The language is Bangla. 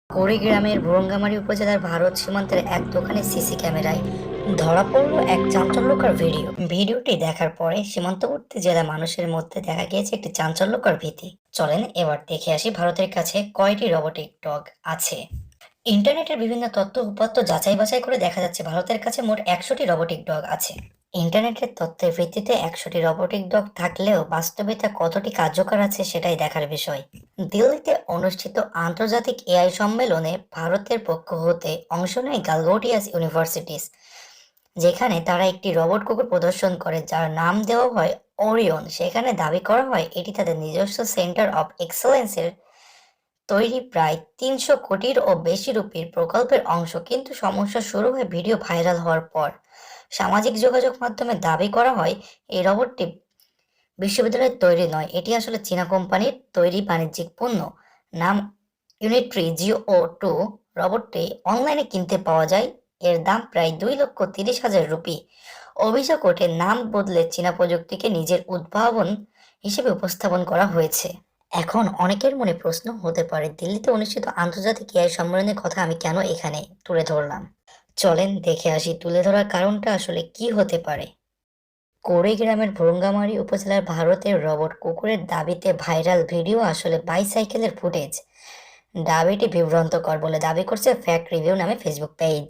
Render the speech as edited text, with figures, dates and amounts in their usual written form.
কুড়িগ্রামের ভুরুঙ্গামারী উপজেলার ভারত সীমান্তের এক দোকানে সিসি ক্যামেরায় ধরা পড়ল এক চাঞ্চল্যকর ভিডিও। ভিডিওটি দেখার পরে সীমান্তবর্তী জেলা মানুষের মধ্যে দেখা গিয়েছে একটি চাঞ্চল্যকর ভীতি। চলেন এবার দেখে আসি ভারতের কাছে কয়টি রোবটিক ডগ আছে। ইন্টারনেটের বিভিন্ন তথ্য উপাত্ত যাচাই বাছাই করে দেখা যাচ্ছে ভারতের কাছে মোট ১০০টি রোবটিক ডগ আছে। ইন্টারনেটের তথ্যের ভিত্তিতে ১০০টি রোবটিক ডগ থাকলেও বাস্তবে তা কতটি কার্যকর আছে সেটাই দেখার বিষয়। দিল্লিতে অনুষ্ঠিত আন্তর্জাতিক এআই সম্মেলনে ভারতের পক্ষ হতে অংশ নেয় গালগোটিয়াস ইউনিভার্সিটিস, যেখানে তারা একটি রোবট কুকুর প্রদর্শন করে যার নাম দেওয়া হয় ওরিয়ন। সেখানে দাবি করা হয় এটি তাদের নিজস্ব সেন্টার অফ এক্সেলেন্সের তৈরি প্রায় ৩০০ কোটিরও বেশি রুপির প্রকল্পের অংশ। কিন্তু সমস্যা শুরু হয় ভিডিও ভাইরাল হওয়ার পর। সামাজিক যোগাযোগ মাধ্যমে দাবি করা হয় এই রোবটটি বিশ্ববিদ্যালয়ের তৈরি নয়, এটি আসলে চীনা কোম্পানির তৈরি বাণিজ্যিক পণ্য। নাম ইউনিট্রি জিও2। রোবটটি অনলাইনে কিনতে পাওয়া যায়। এর দাম প্রায় ২,৩০,০০০ রুপি। অভিযোগ ওঠে নাম বদলে চীনা প্রযুক্তিকে নিজের উদ্ভাবন হিসেবে উপস্থাপন করা হয়েছে। এখন অনেকের মনে প্রশ্ন হতে পারে, দিল্লিতে অনুষ্ঠিত আন্তর্জাতিক এআই সম্মেলনের কথা আমি কেন এখানে তুলে ধরলাম। চলেন দেখে আসি তুলে ধরার কারণটা আসলে কি হতে পারে। কুড়িগ্রামের ভুরুঙ্গামারী উপজেলার ভারতের রোবট কুকুরের দাবিতে ভাইরাল ভিডিও আসলে বাইসাইকেলের ফুটেজ। দাবিটি বিভ্রান্তকর বলে দাবি করছে ফ্যাক্ট রিভিউ নামে ফেসবুক পেজ।